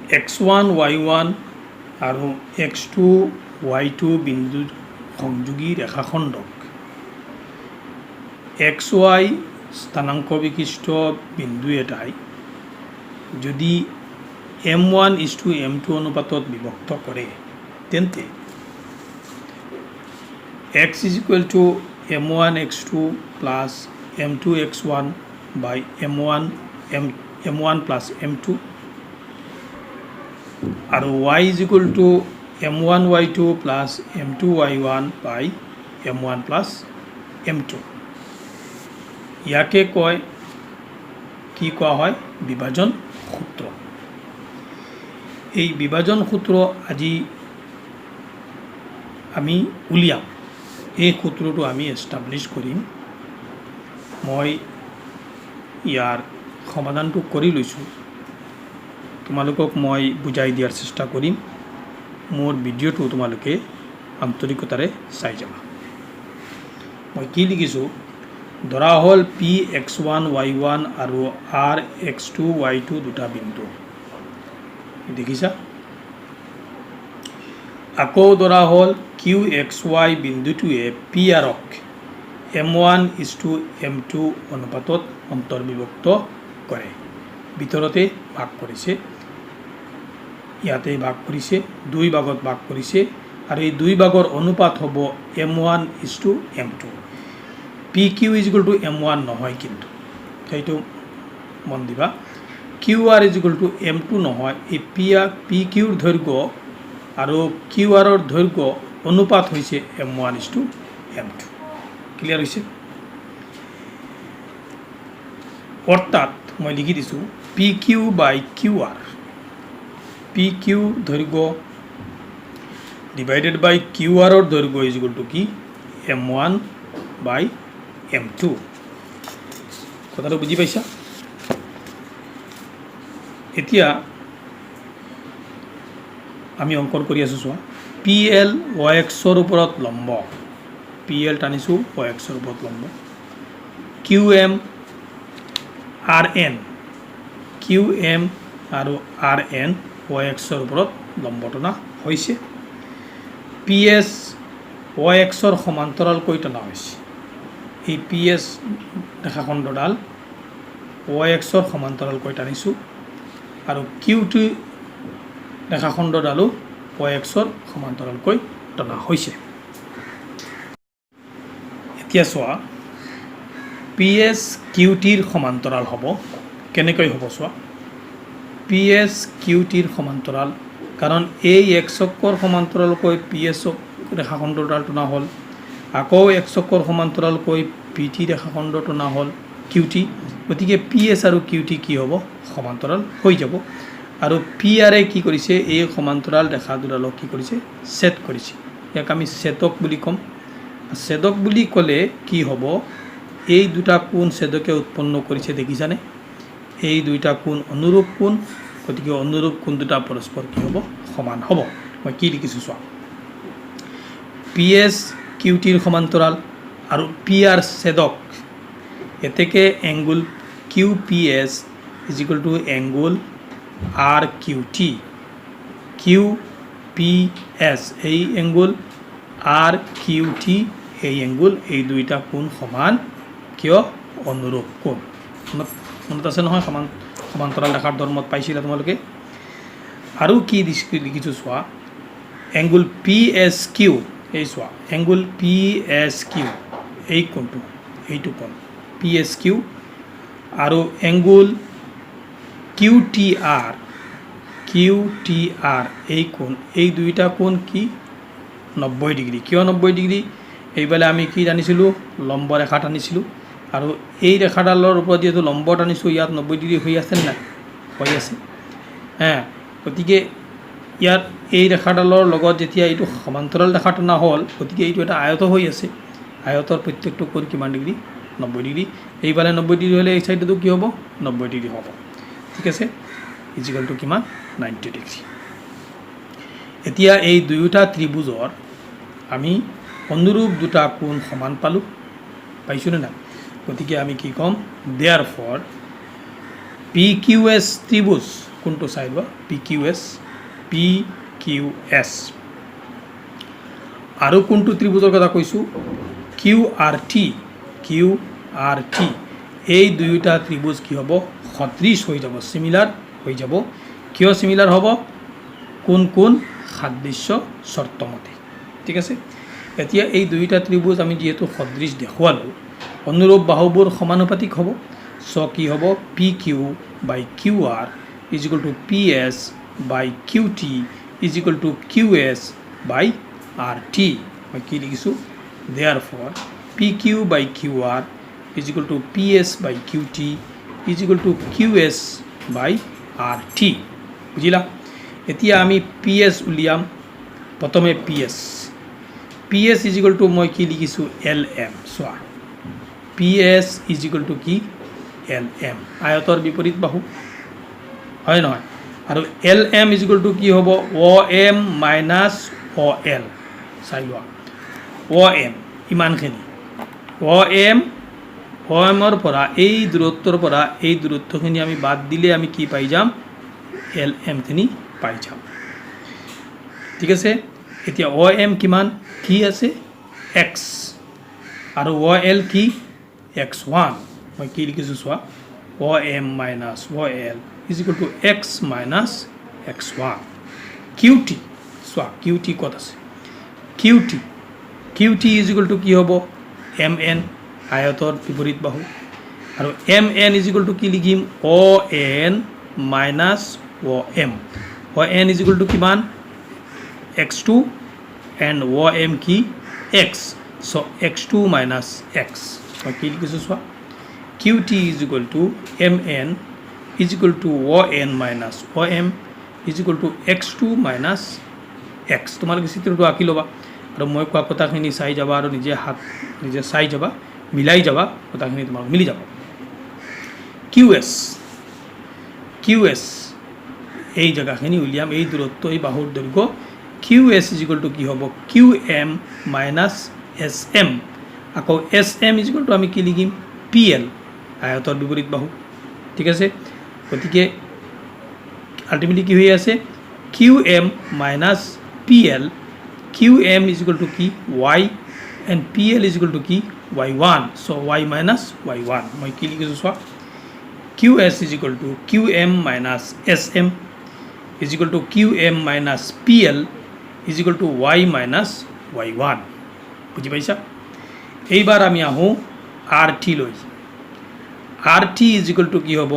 x1 y1 আৰু x2 y2 বিন্দু সংযোগী ৰেখাখণ্ডক xy স্থানাংক বিশিষ্ট বিন্দু এটাই যদি m1:m2 অনুপাতত বিভক্ত কৰে তেন্তে x = m1x2 plus m2x1 by m1 plus m2 আৰু y = m1y2 plus m2y1 by m1 plus m2 ইয়াকে কয় কি কোৱা হয় বিভাজন সূত্ৰ এই বিভাজন সূত্ৰ আজি আমি উলিয়াম এই সূত্ৰটো আমি এষ্টাব্লিছ কৰিম মই ইয়াৰ সমাধানটো কৰি লৈছোঁ তোমালোকক মই বুজাই দিয়াৰ চেষ্টা কৰিম মোৰ ভিডিঅ'টো তোমালোকে আন্তৰিকতাৰে চাই যাবা মই কি লিখিছোঁ ধৰা হ'ল px1 y1 আৰু rx2 y2 দুটা বিন্দু দেখিছা আকৌ ধৰা হ'ল qxy বিন্দুটোৱে prক m1:m2 অনুপাতত অন্তৰ্বিভক্ত কৰে ভিতৰতে ভাগ কৰিছে ইয়াতে ভাগ কৰিছে দুই ভাগত ভাগ কৰিছে আৰু এই দুই ভাগৰ অনুপাত হ'ব m1:m2 pq = m1 নহয় কিন্তু সেইটো মন দিবা qr = m2 নহয় এই pqৰ দৈৰ্ঘ্য আৰু qrৰ দৈৰ্ঘ্য অনুপাত হৈছে m1:m2 ক্লিয়াৰ হৈছে অৰ্থাৎ মই লিখি দিছোঁ pq by qr pq দৈৰ্ঘ্য ডিভাইডেড বাই qr ৰ দৈৰ্ঘ্য = কি m1 by m2 কথাটো বুজি পাইছা এতিয়া আমি অঙ্কন কৰি আছোঁ চোৱা pl yx ৰ ওপৰত লম্ব pl টানিছোঁ yx ৰ ওপৰত লম্ব qm আৰু rn yx ৰ ওপৰত লম্ব টনা হৈছে ps yx ৰ সমান্তৰালকৈ টনা হৈছে এই ps ৰেখাখণ্ডডাল yx ৰ সমান্তৰালকৈ টানিছোঁ আৰু qt ৰেখাখণ্ডডালো yx ৰ সমান্তৰালকৈ টনা হৈছে এতিয়া চোৱা ps qtৰ সমান্তৰাল হ'ব কেনেকৈ হ'ব চোৱা ps qtৰ সমান্তৰাল কাৰণ এই x অক্ষৰ সমান্তৰালকৈ ps ৰেখাখণ্ডডাল টনা হ'ল আকৌ x অক্ষৰ সমান্তৰালকৈ pt ৰেখাখণ্ড টনা হ'ল qt গতিকে ps আৰু qt কি হ'ব সমান্তৰাল হৈ যাব আৰু pr কি কৰিছে এই সমান্তৰাল ৰেখা দুডালক কি কৰিছে ছেদ কৰিছে ইয়াক আমি ছেদক বুলি ক'ম ছেদক বুলি ক'লে কি হ'ব এই দুটা কোণ ছেদকে উৎপন্ন কৰিছে দেখিছানে এই দুইটা কোণ অনুৰূপ কোণ গতিকে অনুৰূপ কোণ দুটা পৰস্পৰ কি হ'ব সমান হ'ব মই কি লিখিছোঁ চোৱা ps qtৰ সমান্তৰাল আৰু pr ছেদক এতেকে angle qps = angle rqt qps এই এংগুল rqt এই এংগুল এই দুইটা কোণ সমান কিয় অনুৰূপ কোণ মনত আছে নহয় সমান্তৰাল ৰেখাৰ ধৰ্মত পাইছিলা তোমালোকে আৰু কি লিখিছোঁ চোৱা এংগুল psq এই চোৱা এংগুল psq এই কোণটো এইটো কোণ psq আৰু এংগুল qtr এই কোণ এই দুইটা কোণ কি 90 ডিগ্ৰী কিয় 90 ডিগ্ৰী এইবেলে আমি কি টানিছিলোঁ লম্ব ৰেখা টানিছিলোঁ আৰু এই ৰেখাডালৰ ওপৰত যেহেতু লম্ব টানিছোঁ ইয়াত 90 ডিগ্ৰী হৈ আছে না হৈ আছে গতিকে ইয়াত এই ৰেখাডালৰ লগত যেতিয়া এইটো সমান্তৰাল ৰেখা টনা হ'ল গতিকে এইটো এটা আয়ত হৈ আছে আয়তৰ প্ৰত্যেকটো কোণ কিমান ডিগ্ৰী 90 ডিগ্ৰী এইবালে 90 ডিগ্ৰী হ'লে এই সাইডটো কি হ'ব 90 ডিগ্ৰী হ'ব ঠিক আছে = কিমান 90 ডিগ্ৰী এতিয়া এই দুয়োটা ত্ৰিভুজৰ আমি অনুৰূপ দুটা কোণ সমান পালোঁ পাইছোঁ না গতিকে আমি কি ক'ম therefore PQS ত্রিভুজ কোনটো চাই লোৱা পি কিউ এছ আৰু কোনটো ত্ৰিভুজৰ কথা কৈছোঁ কিউ আৰ টি এই দুয়োটা ত্ৰিভুজ কি হ'ব সদৃশ হৈ যাব সিমিলাৰ হৈ যাব কিয় সিমিলাৰ হ'ব কোন সাদৃশ্য শৰ্ত মতে ঠিক আছে এতিয়া এই দুয়োটা ত্ৰিভুজ আমি যেহেতু সদৃশ দেখুৱালোঁ অনুৰূপ বাহুবোৰ সমানুপাতিক হ'ব সো কি হ'ব P Q by Q R is equal to P S by Q T is equal to Q S by R T মই কি লিখিছোঁ therefore P Q by Q R is equal to P S by Q T is equal to Q S by R T বুজিলা এতিয়া আমি P S উলিয়াম প্ৰথমে P S is equal to মই কি লিখিছোঁ এল এম চোৱা P S is equal to কি এল এম আয়তৰ বিপৰীত বাহু হয় নহয় আৰু L M is equal to কি হ'ব O' M minus O' L চাই লোৱা অ' এম ইমানখিনি অ' এমৰ পৰা এই দূৰত্বৰ পৰা এই দূৰত্বখিনি আমি বাদ দিলে আমি কি পাই যাম এল এমখিনি পাই যাম ঠিক আছে এতিয়া অ' এম কিমান কি আছে এক্স আৰু অ' এল কি x1 মই কি লিখিছোঁ চোৱা O' M minus O' L is equal to X minus x1 Q T চোৱা কিউ টি ক'ত আছে Q T is equal to কি হ'ব এম এন আয়তৰ বিপৰীত বাহু আৰু M N is equal to কি লিখিম O' N minus O' N is equal to কিমান x2 এণ্ড অ' এম কি এক্স চ' x2 মাইনাছ এক্স মই কি লিখিছোঁ চোৱা Q T is equal two M N is equal to O' N minus O' M is equal to x2 minus X তোমালোকে চিত্ৰটো আঁকি ল'বা আৰু মই কোৱা কথাখিনি চাই যাবা আৰু নিজে চাই যাবা মিলাই যাবা কথাখিনি তোমালোক মিলি যাব কিউ এছ এই জেগাখিনি উলিয়াম এই দূৰত্ব এই বাহুৰ দৈৰ্ঘ্য Q S is equal to কি হ'ব Q M minus S M আকৌ S M is equal to আমি কি লিখিম পি এল আয়তৰ বিপৰীত বাহু ঠিক আছে গতিকে আল্টিমেটলি কি হৈ আছে Q M minus P L Q M is equal to কি Y and P L is equal to কি y1 চ' y মাইনাছ y1 মই কি লিখিছোঁ চোৱা Q S is equal to Q M minus S M is equal to Q M minus P L is equal to y minus y1 বুজি পাইছা এইবাৰ আমি আহোঁ আৰ টি লৈ R T is equal to কি হ'ব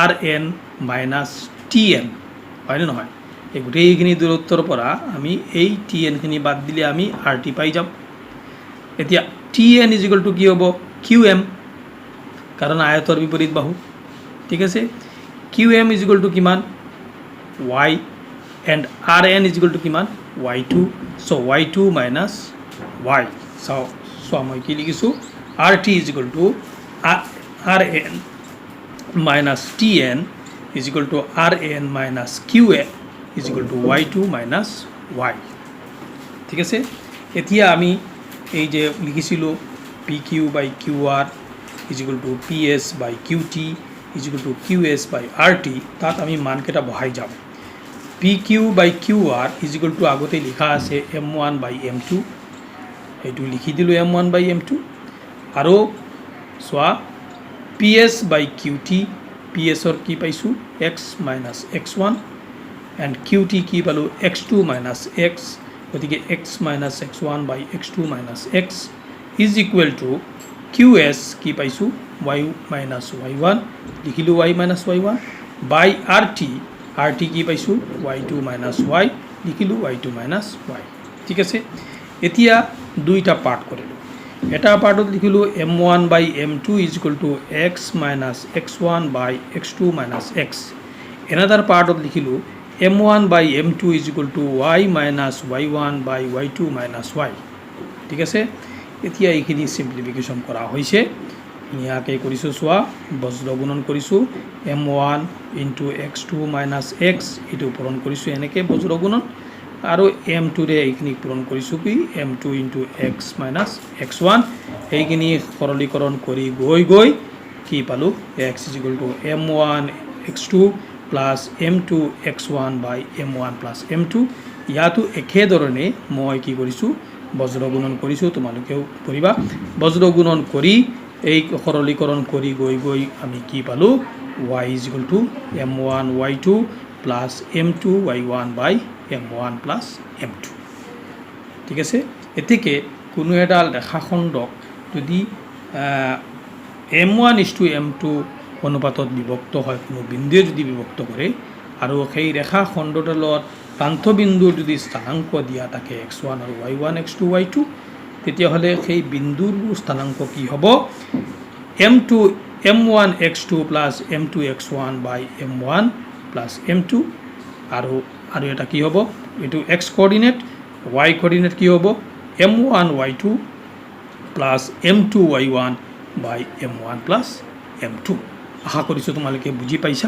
R N minus T N হয়নে নহয় এই গোটেইখিনি দূৰত্বৰ পৰা আমি এই টি এনখিনি বাদ দিলে আমি আৰ টি পাই যাম এতিয়া T N is equal to কি হ'ব কিউ এম কাৰণ আয়তৰ বিপৰীত বাহু ঠিক আছে Q M is equal to কিমান Y and R N is equal to কিমান y2 চ' y2 মাইনাছ ৱাই চোৱা মই কি লিখিছোঁ R T is equal to R N minus T N is equal to R N minus Q N is equal to y2 minus Y ঠিক আছে এতিয়া আমি এই যে লিখিছিলোঁ P Q by Q R is equal to P S by Q T is equal to Q S by R T তাত আমি মানকেইটা বহাই যাম P Q by Q R is equal to আগতে লিখা আছে m1 বাই m2 এইটো লিখি দিলোঁ m1 বাই m2 আৰু চোৱা P S by Q T P এছৰ কি পাইছোঁ X minus x1 and Q T কি পালোঁ x2 মাইনাছ এক্স গতিকে X minus x1 by x2 minus X is equal to Q S কি পাইছোঁ ৱাই মাইনাছ y1 লিখিলোঁ y minus y1 by R T কি পাইছোঁ y2 মাইনাছ ৱাই লিখিলোঁ y2 minus Y ঠিক আছে এতিয়া দুইটা পাৰ্ট কৰিলোঁ এটা পাৰ্টত লিখিলোঁ m1 by m2 is equal to X minus x1 by x2 minus X another পাৰ্টত লিখিলোঁ m1 by m2 is equal to y minus y1 by y2 minus Y ঠিক আছে এতিয়া এইখিনি চিম্প্লিফিকেশ্যন কৰা হৈছে ইয়াকে কৰিছোঁ চোৱা বজ্ৰ গুণন কৰিছোঁ m1 into x2 minus x এইটো পূৰণ কৰিছোঁ এনেকৈ বজ্ৰ গুণন আৰু m2ৰে এইখিনি পূৰণ কৰিছোঁ কি m2 into x minus x1 এইখিনি সৰলীকৰণ কৰি গৈ কি পালোঁ x is equal to m1 x2 plus m2 x1 by m1 plus m2 ইয়াতো একেধৰণে মই কি কৰিছোঁ বজ্ৰগুণন কৰিছোঁ তোমালোকেও কৰিবা বজ্ৰগুণন কৰি এই সৰলীকৰণ কৰি গৈ আমি কি পালোঁ y is equal to m1 y2 plus m2 y1 by m1 plus m2 ঠিক আছে এতিকে কোনো এডাল ৰেখাখণ্ডক যদি m1 is to m2 অনুপাতত বিভক্ত হয় কোনো বিন্দুৱে যদি বিভক্ত কৰে আৰু সেই ৰেখাখণ্ডডালত প্ৰান্তবিন্দুৰ যদি স্থানাংক দিয়া থাকে x1 আৰু y1 x2 y2 তেতিয়াহ'লে সেই বিন্দুৰ স্থানাংক কি হ'ব m1 x2 plus m2 x1 by m1 plus m2 আৰু এটা কি হ'ব এইটো x কোঅৰ্ডিনেট y কোঅৰ্ডিনেট কি হ'ব m1 y2 plus m2 y1 by m1 plus m2 আশা কৰিছোঁ তোমালোকে বুজি পাইছা